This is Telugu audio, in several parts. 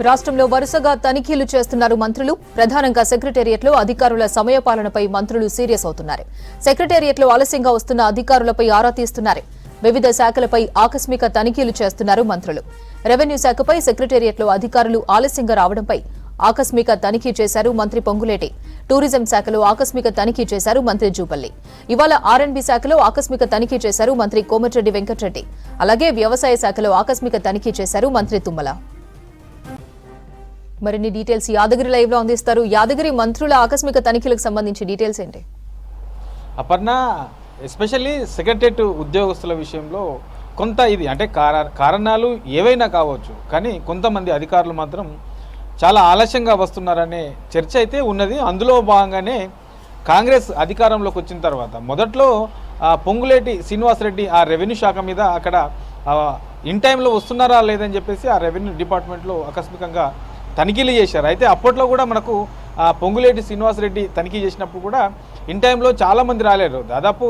రాష్ట్రంలో వరుసగా తనిఖీలు చేస్తున్నారు మంత్రులు. ప్రధానంగా సెక్రటేరియట్లో అధికారుల సమయపాలనపై మంత్రులు సీరియస్ అవుతున్నారు. సెక్రటేరియట్లో ఆలస్యంగా వస్తున్న అధికారులపై ఆరా తీస్తున్నారు. వివిధ శాఖలపై ఆకస్మిక తనిఖీలు చేస్తున్నారు మంత్రులు. రెవెన్యూ శాఖపై సెక్రటేరియట్లో అధికారులు ఆలస్యంగా రావడంపై ఆకస్మిక తనిఖీ చేశారు మంత్రి పొంగులేటి. టూరిజం శాఖలో ఆకస్మిక తనిఖీ చేశారు మంత్రి జూపల్లి. ఇవాళ ఆర్ఎండ్బి శాఖలో ఆకస్మిక తనిఖీ చేశారు మంత్రి కోమటిరెడ్డి వెంకటరెడ్డి. అలాగే వ్యవసాయ శాఖలో ఆకస్మిక తనిఖీ చేశారు మంత్రి తుమ్మల. మరిన్ని డీటెయిల్స్ యాదగిరి లైవ్ లో అందిస్తారు. యాదగిరి, మంత్రుల ఆకస్మిక తనిఖీలకు సంబంధించి డీటెయిల్స్ ఏంటి? అపర్ణ, ఎస్పెషల్లీ సెక్రటరేట్ ఉద్యోగస్తుల విషయంలో కొంత ఇది అంటే కారణాలు ఏవైనా కావచ్చు, కానీ కొంతమంది అధికారులు మాత్రం చాలా ఆలస్యంగా వస్తున్నారనే చర్చ అయితే ఉన్నది. అందులో భాగంగానే కాంగ్రెస్ అధికారంలోకి వచ్చిన తర్వాత మొదట్లో పొంగులేటి శ్రీనివాసరెడ్డి ఆ రెవెన్యూ శాఖ మీద అక్కడ ఇన్ టైంలో వస్తున్నారా లేదని చెప్పేసి ఆ రెవెన్యూ డిపార్ట్మెంట్లో ఆకస్మికంగా తనిఖీలు చేశారు. అయితే అప్పట్లో కూడా మనకు పొంగులేటి శ్రీనివాసరెడ్డి తనిఖీ చేసినప్పుడు కూడా ఇన్ టైంలో చాలామంది రాలేరు. దాదాపు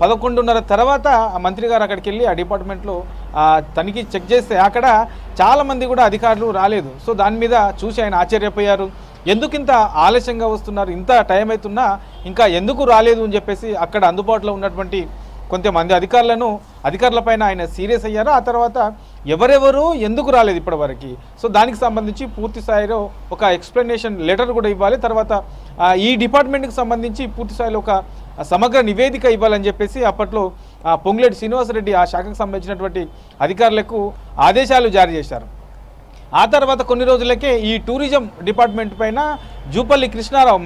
11:30 తర్వాత ఆ మంత్రి గారు అక్కడికి వెళ్ళి ఆ డిపార్ట్మెంట్లో తనిఖీ చెక్ చేస్తే అక్కడ చాలామంది కూడా అధికారులు రాలేదు. సో దాని మీద చూసి ఆయన ఆశ్చర్యపోయారు. ఎందుకు ఇంత ఆలస్యంగా వస్తున్నారు, ఇంత టైం అవుతున్నా ఇంకా ఎందుకు రాలేదు అని చెప్పేసి అక్కడ అందుబాటులో ఉన్నటువంటి కొంతమంది అధికారులపైన ఆయన సీరియస్ అయ్యారు. ఆ తర్వాత ఎవరెవరు ఎందుకు రాలేదు ఇప్పటివరకు, సో దానికి సంబంధించి పూర్తి స్థాయిలో ఒక ఎక్స్ప్లెనేషన్ లెటర్ కూడా ఇవ్వాలి. తర్వాత ఈ డిపార్ట్మెంట్కి సంబంధించి పూర్తి స్థాయిలో ఒక సమగ్ర నివేదిక ఇవ్వాలని చెప్పేసి అప్పట్లో పొంగులేటి శ్రీనివాసరెడ్డి ఆ శాఖకు సంబంధించినటువంటి అధికారులకు ఆదేశాలు జారీ చేశారు. ఆ తర్వాత కొన్ని రోజులకే ఈ టూరిజం డిపార్ట్మెంట్ పైన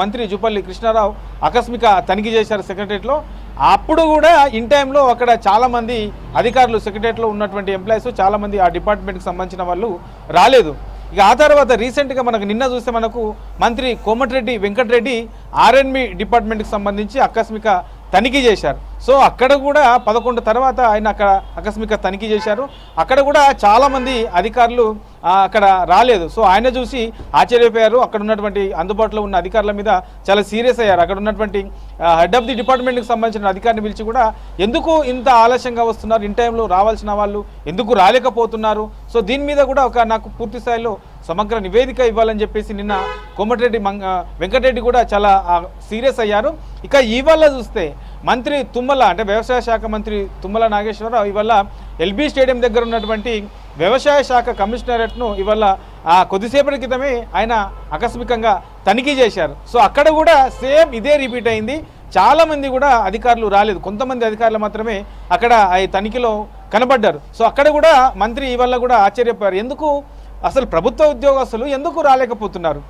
మంత్రి జూపల్లి కృష్ణారావు ఆకస్మిక తనిఖీ చేశారు సెక్రటరేట్లో. అప్పుడు కూడా ఇన్ టైంలో అక్కడ చాలామంది అధికారులు సెక్రటరేట్లో ఉన్నటువంటి ఎంప్లాయీస్ చాలామంది ఆ డిపార్ట్మెంట్కి సంబంధించిన వాళ్ళు రాలేదు. ఇక ఆ తర్వాత రీసెంట్గా మనకు నిన్న చూస్తే మనకు మంత్రి కోమటిరెడ్డి వెంకటరెడ్డి ఆర్ఎండ్బి డిపార్ట్మెంట్కి సంబంధించి ఆకస్మిక తనిఖీ చేశారు. సో అక్కడ కూడా 11 తర్వాత ఆయన అక్కడ ఆకస్మిక తనిఖీ చేశారు. అక్కడ కూడా చాలామంది అధికారులు అక్కడ రాలేదు. సో ఆయన చూసి ఆశ్చర్యపోయారు. అక్కడ ఉన్నటువంటి అందుబాటులో ఉన్న అధికారుల మీద చాలా సీరియస్ అయ్యారు. అక్కడ ఉన్నటువంటి హెడ్ ఆఫ్ ది డిపార్ట్మెంట్కి సంబంధించిన అధికారిని పిలిచి కూడా ఎందుకు ఇంత ఆలస్యంగా వస్తున్నారు, ఇన్ టైంలో రావాల్సిన వాళ్ళు ఎందుకు రాలేకపోతున్నారు, సో దీని మీద కూడా నాకు పూర్తి స్థాయిలో సమగ్ర నివేదిక ఇవ్వాలని చెప్పేసి నిన్న కోమటిరెడ్డి వెంకటరెడ్డి కూడా చాలా సీరియస్ అయ్యారు. ఇక ఇవాళ చూస్తే మంత్రి తుమ్మల అంటే వ్యవసాయ శాఖ మంత్రి తుమ్మల నాగేశ్వరరావు ఇవాళ ఎల్బీ స్టేడియం దగ్గర ఉన్నటువంటి వ్యవసాయ శాఖ కమిషనరేట్ను ఇవాళ కొద్దిసేపటి క్రితమే ఆయన ఆకస్మికంగా తనిఖీ చేశారు. సో అక్కడ కూడా సేమ్ ఇదే రిపీట్ అయింది. చాలామంది కూడా అధికారులు రాలేదు, కొంతమంది అధికారులు మాత్రమే అక్కడ ఈ తనిఖీలో కనబడ్డారు. సో అక్కడ కూడా మంత్రి ఇవాళ కూడా ఆశ్చర్యపోయారు. ఎందుకు అసలు ప్రభుత్వ ఉద్యోగస్తులు ఎందుకు రాలేకపోతున్నారు,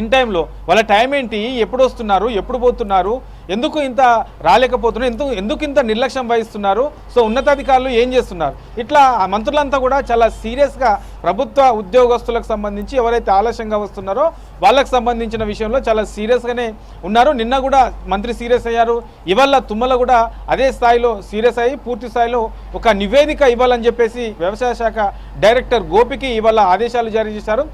ఇన్ టైంలో వాళ్ళ టైం ఏంటి, ఎప్పుడు వస్తున్నారు, ఎప్పుడు పోతున్నారు, ఎందుకు ఇంత రాలేకపోతున్నారు, ఎందుకు ఇంత నిర్లక్ష్యం వహిస్తున్నారు, సో ఉన్నతాధికారులు ఏం చేస్తున్నారు, ఇట్లా మంత్రులంతా కూడా చాలా సీరియస్గా ప్రభుత్వ ఉద్యోగస్తులకు సంబంధించి ఎవరైతే ఆలస్యంగా వస్తున్నారో వాళ్ళకు సంబంధించిన విషయంలో చాలా సీరియస్గానే ఉన్నారు. నిన్న కూడా మంత్రి సీరియస్ అయ్యారు. ఇవాళ తుమ్మల కూడా అదే స్థాయిలో సీరియస్ అయ్యి పూర్తి స్థాయిలో ఒక నివేదిక ఇవ్వాలని చెప్పేసి వ్యవసాయ శాఖ డైరెక్టర్ గోపికి ఇవాళ ఆదేశాలు జారీ చేశారు.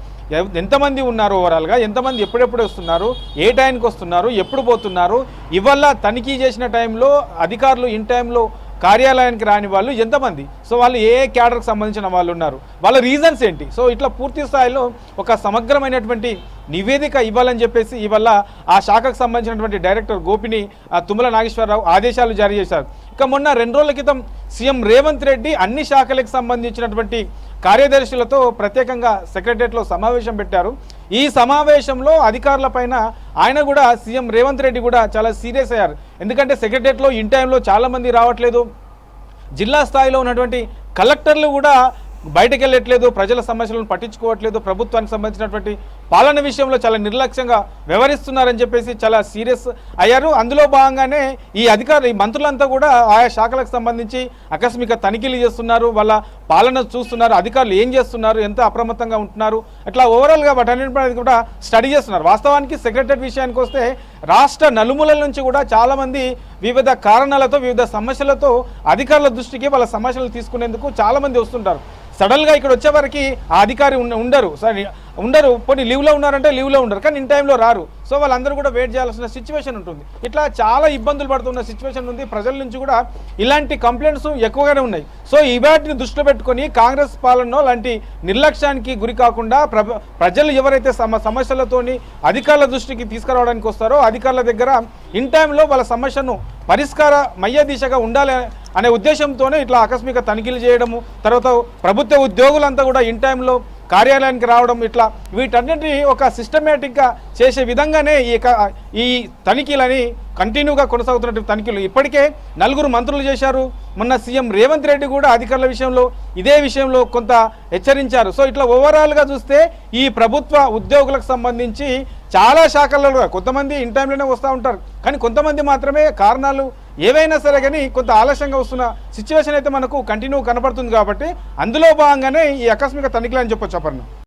ఎంతమంది ఉన్నారు, ఓవరాల్గా ఎంతమంది ఎప్పుడెప్పుడు వస్తున్నారు, ఏ టైంకి వస్తున్నారు, ఎప్పుడు పోతున్నారు, ఇవాళ తనిఖీ చేసిన టైంలో అధికారులు ఇన్ టైంలో కార్యాలయానికి రాని వాళ్ళు ఎంతమంది, సో వాళ్ళు ఏ క్యాడర్కి సంబంధించిన వాళ్ళు ఉన్నారు, వాళ్ళ రీజన్స్ ఏంటి, సో ఇట్లా పూర్తి స్థాయిలో ఒక సమగ్రమైనటువంటి నివేదిక ఇవ్వాలని చెప్పేసి ఇవాళ ఆ శాఖకు సంబంధించినటువంటి డైరెక్టర్ గోపిని తుమ్మల నాగేశ్వరరావు ఆదేశాలు జారీ చేశారు. ఇక మొన్న 2 రోజుల క్రితం సీఎం రేవంత్ రెడ్డి అన్ని శాఖలకు సంబంధించినటువంటి కార్యదర్శులతో ప్రత్యేకంగా సెక్రటరేట్లో సమావేశం పెట్టారు. ఈ సమావేశంలో అధికారుల పైన ఆయన కూడా సీఎం రేవంత్ రెడ్డి కూడా చాలా సీరియస్ అయ్యారు. ఎందుకంటే సెక్రటరేట్లో ఇన్ టైంలో చాలామంది రావట్లేదు, జిల్లా స్థాయిలో ఉన్నటువంటి కలెక్టర్లు కూడా బయటకు వెళ్ళట్లేదు, ప్రజల సమస్యలను పట్టించుకోవట్లేదు, ప్రభుత్వానికి సంబంధించినటువంటి పాలన విషయంలో చాలా నిర్లక్ష్యంగా వ్యవహరిస్తున్నారని చెప్పేసి చాలా సీరియస్ అయ్యారు. అందులో భాగంగానే ఈ మంత్రులంతా కూడా ఆయా శాఖలకు సంబంధించి ఆకస్మిక తనిఖీలు చేస్తున్నారు, వాళ్ళ పాలన చూస్తున్నారు, అధికారులు ఏం చేస్తున్నారు, ఎంత అప్రమత్తంగా ఉంటున్నారు, అట్లా ఓవరాల్గా వాటన్నిటి కూడా స్టడీ చేస్తున్నారు. వాస్తవానికి సెక్రటరీ విషయానికి వస్తే రాష్ట్ర నలుమూలల నుంచి కూడా చాలామంది వివిధ కారణాలతో వివిధ సమస్యలతో అధికారుల దృష్టికి వాళ్ళ సమస్యలు తీసుకునేందుకు చాలామంది వస్తుంటారు. సడన్గా ఇక్కడ వచ్చేవారికి ఆ అధికారి ఉండరు, ఉండరు, పోనీ లీవ్లో ఉన్నారంటే లీవ్లో ఉండరు, కానీ ఇన్ టైంలో రారు. సో వాళ్ళందరూ కూడా వెయిట్ చేయాల్సిన సిచ్యువేషన్ ఉంటుంది. ఇట్లా చాలా ఇబ్బందులు పడుతున్న సిచ్యువేషన్ ఉంది. ప్రజల నుంచి కూడా ఇలాంటి కంప్లైంట్స్ ఎక్కువగానే ఉన్నాయి. సో ఈ వాటిని దృష్టిలో పెట్టుకొని కాంగ్రెస్ పాలనలో లాంటి నిర్లక్ష్యానికి గురి కాకుండా ప్రజలు ఎవరైతే సమస్యలతోని అధికారుల దృష్టికి తీసుకురావడానికి వస్తారో అధికారుల దగ్గర ఇన్ టైంలో వాళ్ళ సమస్యను పరిష్కారమయ్యే దిశగా ఉండాలి అనే ఉద్దేశంతోనే ఇట్లా ఆకస్మిక తనిఖీలు చేయడము, తర్వాత ప్రభుత్వ ఉద్యోగులంతా కూడా ఇన్ టైంలో కార్యాలయానికి రావడం, ఇట్లా వీటన్నిటిని ఒక సిస్టమేటిక్గా చేసే విధంగానే ఈ తనిఖీలని కంటిన్యూగా కొనసాగుతున్నటువంటి తనిఖీలు ఇప్పటికే 4 మంత్రులు చేశారు. మొన్న సీఎం రేవంత్ రెడ్డి కూడా అధికారుల విషయంలో ఇదే విషయంలో కొంత హెచ్చరించారు. సో ఇట్లా ఓవరాల్గా చూస్తే ఈ ప్రభుత్వ ఉద్యోగులకు సంబంధించి చాలా శాఖల్లో కొంతమంది ఇన్ టైంలోనే వస్తూ ఉంటారు, కానీ కొంతమంది మాత్రమే కారణాలు ఏవైనా సరే కానీ కొంత ఆలస్యంగా వస్తున్న సిచ్యువేషన్ అయితే మనకు కంటిన్యూ కనపడుతుంది. కాబట్టి అందులో భాగంగానే ఈ ఆకస్మిక తనిఖీలు అని చెప్పొచ్చు. అపర్ణ.